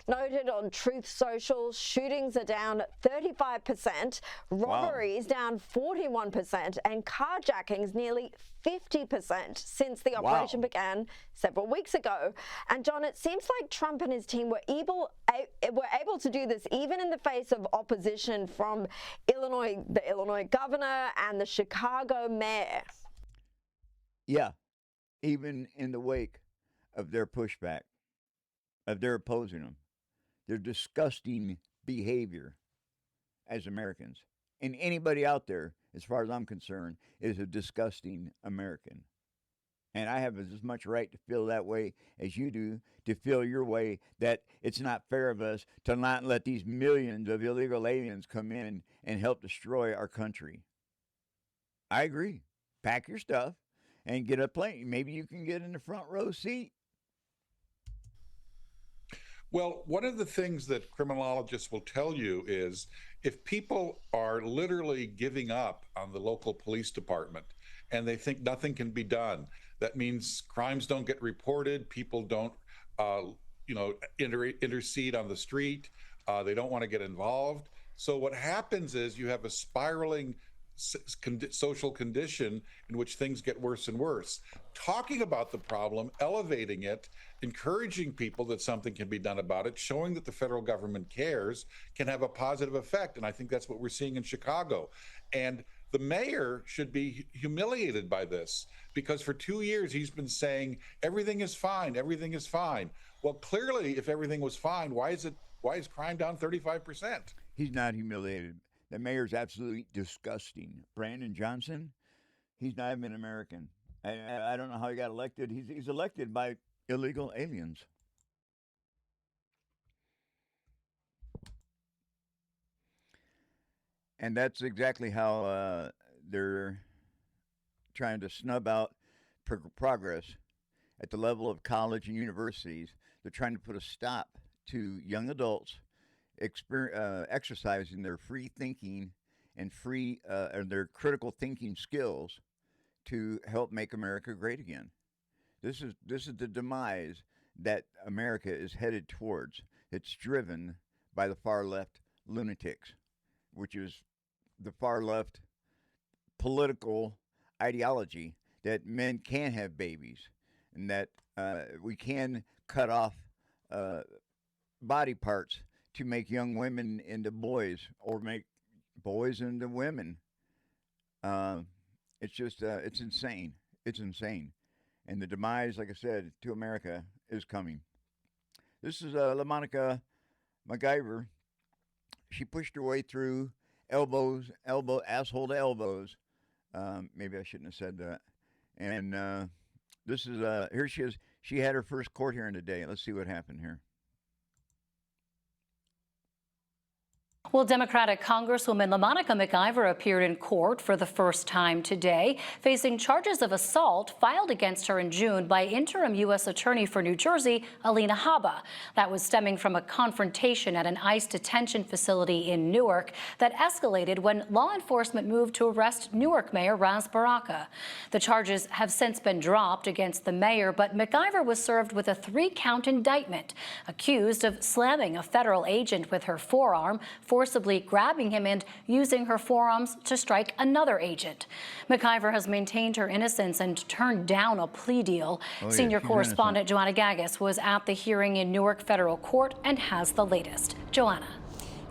Noted on Truth Social, shootings are down 35%, robberies down 41%, and carjackings nearly 50% since the operation began several weeks ago. And John, it seems like Trump and his team were able to do this even in the face of opposition from Illinois, the Illinois governor and the Chicago mayor. Yeah, even in the wake of their pushback, of their opposing them, their disgusting behavior as Americans. And anybody out there, as far as I'm concerned, is a disgusting American. And I have as much right to feel that way as you do to feel your way, that it's not fair of us to not let these millions of illegal aliens come in and help destroy our country. I agree. Pack your stuff and get a plane. Maybe you can get in the front row seat. Well, one of the things that criminologists will tell you is if people are literally giving up on the local police department and they think nothing can be done, that means crimes don't get reported, people don't, intercede on the street, they don't want to get involved. So what happens is you have a spiraling social condition in which things get worse and worse. Talking about the problem, elevating it, encouraging people that something can be done about it, showing that the federal government cares, can have a positive effect. And I think that's what we're seeing in Chicago. And the mayor should be humiliated by this, because for 2 years he's been saying everything is fine, everything is fine. Well, clearly, if everything was fine, why is crime down 35%? He's not humiliated. The mayor's absolutely disgusting. Brandon Johnson, he's not even American. I don't know how he got elected. He's elected by illegal aliens. And that's exactly how they're trying to snub out progress at the level of college and universities. They're trying to put a stop to young adults exercising their free thinking and their critical thinking skills to help make America great again. This is the demise that America is headed towards. It's driven by the far left lunatics, which is the far left political ideology that men can have babies and that we can cut off body parts to make young women into boys or make boys into women. It's just, it's insane. It's insane. And the demise, like I said, to America is coming. This is LaMonica MacGyver. She pushed her way through asshole to elbows. Maybe I shouldn't have said that. And this is, here she is. She had her first court hearing today. Let's see what happened here. Well, Democratic Congresswoman LaMonica MacGyver appeared in court for the first time today, facing charges of assault filed against her in June by interim U.S. Attorney for New Jersey, Alina Habba. That was stemming from a confrontation at an ICE detention facility in Newark that escalated when law enforcement moved to arrest Newark Mayor Ras Baraka. The charges have since been dropped against the mayor, but MacGyver was served with a 3-count indictment, accused of slamming a federal agent with her forearm, forcibly grabbing him and using her forearms to strike another agent. MacGyver has maintained her innocence and turned down a plea deal. Senior correspondent Joanna Gagas was at the hearing in Newark Federal Court and has the latest. Joanna.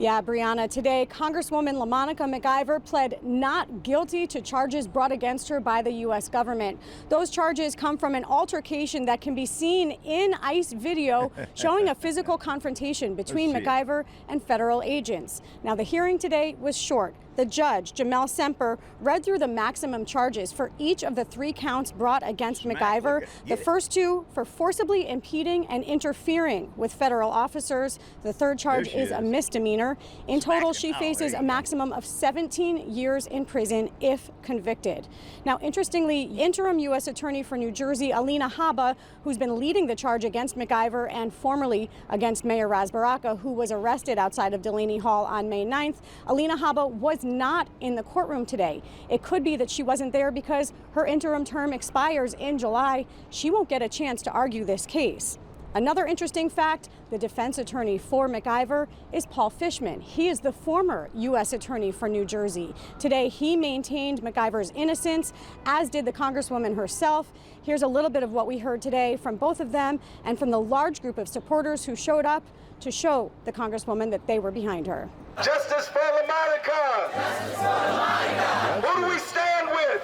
Yeah, Brianna, today Congresswoman LaMonica MacGyver pled not guilty to charges brought against her by the U.S. government. Those charges come from an altercation that can be seen in ICE video showing a physical confrontation between MacGyver and federal agents. Now, the hearing today was short. The judge, Jamel Semper, read through the maximum charges for each of the 3 counts brought against MacGyver. The first 2 for forcibly impeding and interfering with federal officers. The 3rd charge is a misdemeanor. In total, she faces a maximum of 17 years in prison if convicted. Now, interestingly, interim U.S. Attorney for New Jersey, Alina Habba, who's been leading the charge against MacGyver and formerly against Mayor Ras Baraka, who was arrested outside of Delaney Hall on May 9th, Alina Habba was not in the courtroom today. It could be that she wasn't there because her interim term expires in July. She won't get a chance to argue this case. Another interesting fact, the defense attorney for MacGyver is Paul Fishman. He is the former U.S. Attorney for New Jersey. Today, he maintained MacGyver's innocence, as did the Congresswoman herself. Here's a little bit of what we heard today from both of them and from the large group of supporters who showed up to show the Congresswoman that they were behind her. Justice for LaMonica! Justice for LaMonica! Who do we stand with?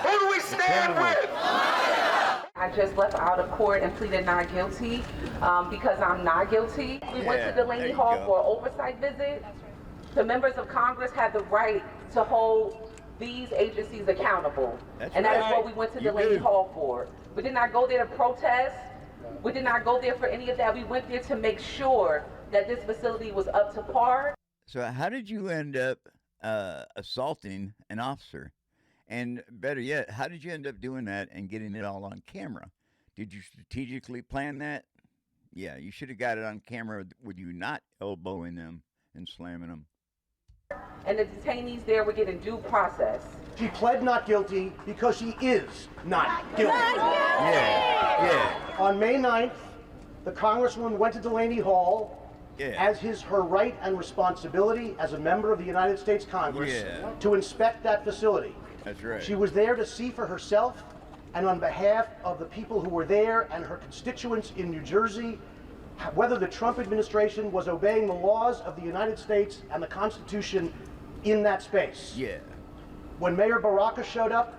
Who do we stand with? I just left out of court and pleaded not guilty because I'm not guilty. We went to Delaney Hall for an oversight visit. The members of Congress had the right to hold these agencies accountable. That is what we went to Delaney Hall for. We did not go there to protest. We did not go there for any of that. We went there to make sure that this facility was up to par. So how did you end up assaulting an officer? And better yet, how did you end up doing that and getting it all on camera? Did you strategically plan that? Yeah, you should have got it on camera with you not elbowing them and slamming them. And the detainees there were getting due process. She pled not guilty because she is not guilty. Yeah. On May 9th, the Congresswoman went to Delaney Hall as her right and responsibility as a member of the United States Congress to inspect that facility. That's right. She was there to see for herself and on behalf of the people who were there and her constituents in New Jersey, whether the Trump administration was obeying the laws of the United States and the Constitution in that space. Yeah. When Mayor Baraka showed up,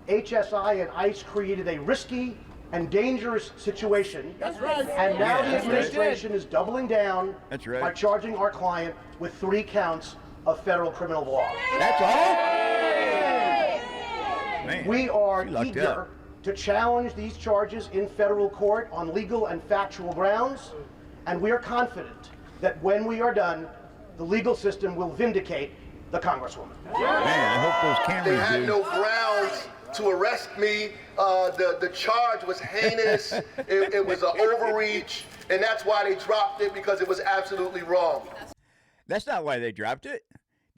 HSI and ICE created a risky and dangerous situation. That's right. And now the administration is doubling down by charging our client with 3 counts of federal criminal law. That's all? Man, we are eager to challenge these charges in federal court on legal and factual grounds, and we are confident that when we are done, the legal system will vindicate the Congresswoman. Man, I hope those cameras They had no grounds to arrest me. The charge was heinous. It was an overreach, and that's why they dropped it, because it was absolutely wrong. That's not why they dropped it.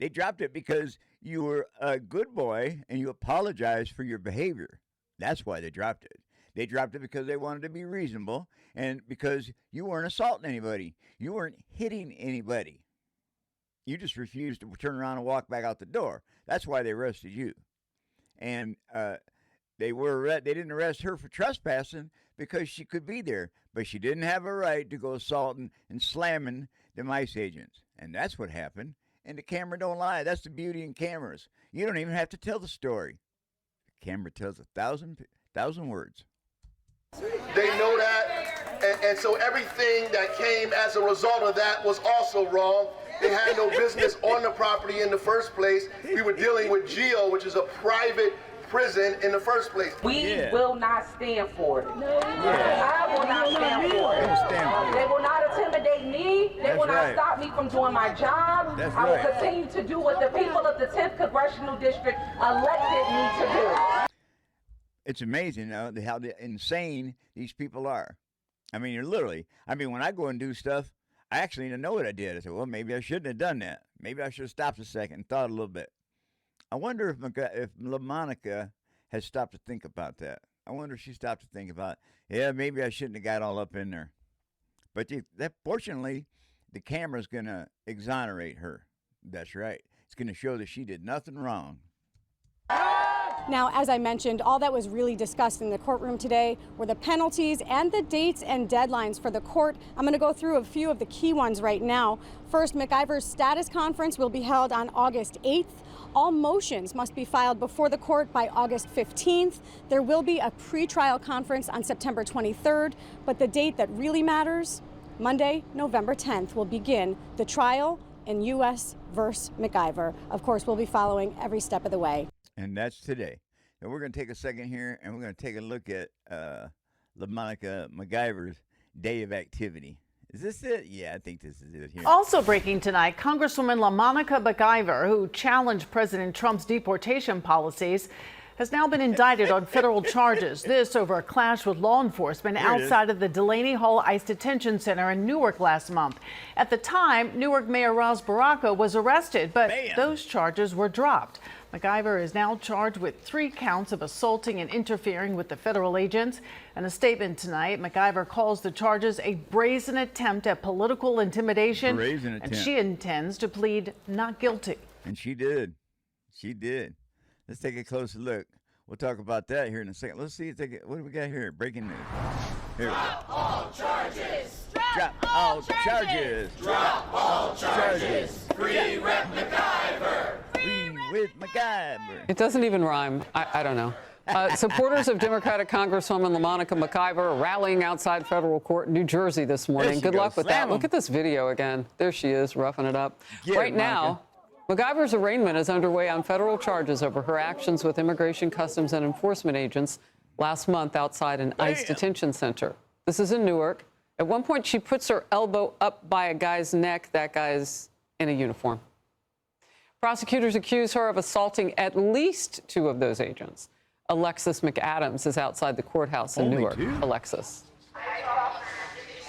They dropped it because you were a good boy and you apologized for your behavior. That's why they dropped it. They dropped it because they wanted to be reasonable and because you weren't assaulting anybody. You weren't hitting anybody. You just refused to turn around and walk back out the door. That's why they arrested you. And they didn't arrest her for trespassing because she could be there, but she didn't have a right to go assaulting and slamming them ICE agents. And that's what happened. And the camera don't lie. That's the beauty in cameras. You don't even have to tell the story. The camera tells 1,000 words. They know that, and so everything that came as a result of that was also wrong. They had no business on the property in the first place. We were dealing with GEO, which is a private prison in the first place. We will not stand for it. I will not stand for it. They will not intimidate me. They will not stop me from doing my job. I will continue to do what the people of the 10th Congressional District elected me to do. It's amazing how insane these people are. I mean, when I go and do stuff, I actually know what I did. I said, well, maybe I shouldn't have done that. Maybe I should have stopped a second and thought a little bit. I wonder if LaMonica has stopped to think about that. I wonder if she stopped to think about, maybe I shouldn't have got all up in there. But fortunately, the camera's going to exonerate her. That's right. It's going to show that she did nothing wrong. Now, as I mentioned, all that was really discussed in the courtroom today were the penalties and the dates and deadlines for the court. I'm going to go through a few of the key ones right now. First, MacGyver's status conference will be held on August 8th. All motions must be filed before the court by August 15th. There will be a pretrial conference on September 23rd, but the date that really matters, Monday, November 10th, will begin the trial in U.S. versus MacGyver. Of course, we'll be following every step of the way. And that's today. And we're going to take a second here, and we're going to take a look at LaMonica MacGyver's day of activity. Is this it? Yeah, I think this is it here. Also breaking tonight, Congresswoman LaMonica MacGyver, who challenged President Trump's deportation policies, has now been indicted on federal charges. This over a clash with law enforcement outside of the Delaney Hall ICE Detention Center in Newark last month. At the time, Newark Mayor Ras Baraka was arrested, but those charges were dropped. MacGyver is now charged with 3 counts of assaulting and interfering with the federal agents. In a statement tonight, MacGyver calls the charges a brazen attempt at political intimidation, and she intends to plead not guilty. And she did. She did. Let's take a closer look. We'll talk about that here in a second. Let's see. What do we got here? Breaking news. Here. Drop all charges. Drop all charges. Drop all charges. Free Rep MacGyver. Free with MacGyver. It doesn't even rhyme. I don't know. Supporters of Democratic Congresswoman LaMonica MacGyver are rallying outside federal court in New Jersey this morning. Good luck with that. Look at this video again. There she is, roughing it up. Right now, MacGyver's arraignment is underway on federal charges over her actions with Immigration, Customs, and Enforcement agents last month outside an ICE detention center. This is in Newark. At one point, she puts her elbow up by a guy's neck. That guy's in a uniform. Prosecutors accuse her of assaulting at least 2 of those agents. Alexis McAdams is outside the courthouse in Newark. Alexis.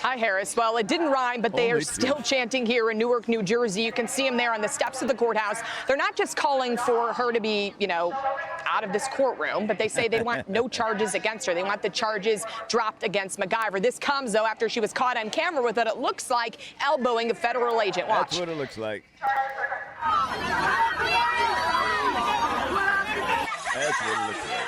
Hi, Harris. Well, it didn't rhyme, but they are still chanting here in Newark, New Jersey. You can see them there on the steps of the courthouse. They're not just calling for her to be, out of this courtroom, but they say they want no charges against her. They want the charges dropped against MacGyver. This comes, though, after she was caught on camera with what it looks like elbowing a federal agent. Watch. That's what it looks like. That's what it looks like.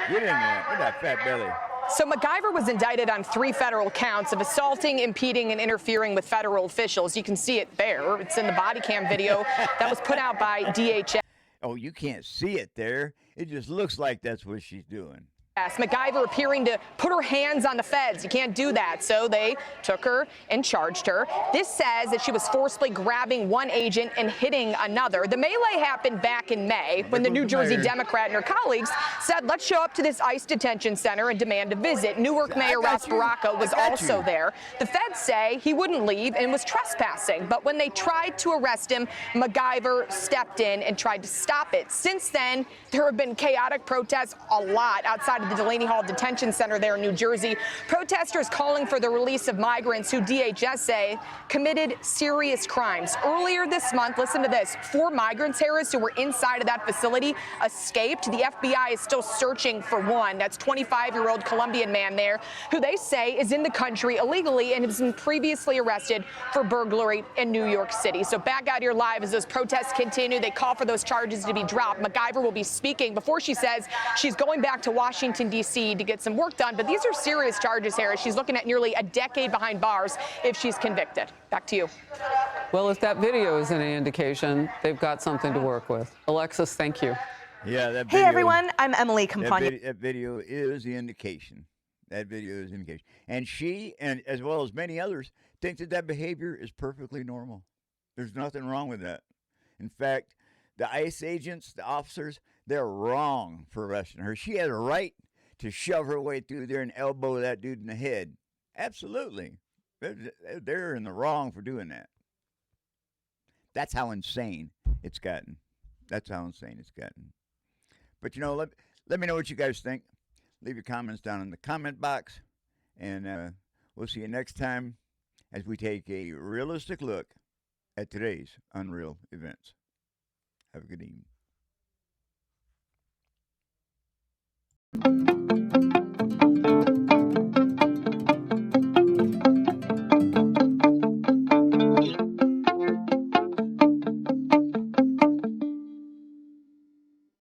Get in there. Look at that fat belly. So MacGyver was indicted on 3 federal counts of assaulting, impeding, and interfering with federal officials. You can see it there. It's in the body cam video that was put out by DHS. Oh, you can't see it there. It just looks like that's what she's doing. MacGyver appearing to put her hands on the feds. You can't do that. So they took her and charged her. This says that she was forcibly grabbing one agent and hitting another. The melee happened back in May when the New Jersey Democrat and her colleagues said, let's show up to this ICE detention center and demand a visit. Newark Mayor Ras Baraka was also there. The feds say he wouldn't leave and was trespassing. But when they tried to arrest him, MacGyver stepped in and tried to stop it. Since then, there have been chaotic protests a lot outside of the Delaney Hall Detention Center there in New Jersey. Protesters calling for the release of migrants who DHS say committed serious crimes. Earlier this month, listen to this, 4 migrants, Harris, who were inside of that facility escaped. The FBI is still searching for one. That's 25-year-old Colombian man there who they say is in the country illegally and has been previously arrested for burglary in New York City. So back out here live as those protests continue. They call for those charges to be dropped. MacGyver will be speaking before she says she's going back to Washington, D.C. to get some work done. But these are serious charges, Harris. She's looking at nearly a decade behind bars if she's convicted. Back to you. Well, if that video is any indication, they've got something to work with. Alexis, thank you. Yeah, that video, hey, everyone. I'm Emily Campagna. That video is the indication. That video is the indication. And she, and as well as many others, think that behavior is perfectly normal. There's nothing wrong with that. In fact, the ICE agents, the officers, they're wrong for arresting her. She had a right to shove her way through there and elbow that dude in the head. Absolutely. They're in the wrong for doing that. That's how insane it's gotten. That's how insane it's gotten. But, let me know what you guys think. Leave your comments down in the comment box. And we'll see you next time as we take a realistic look at today's unreal events. Have a good evening.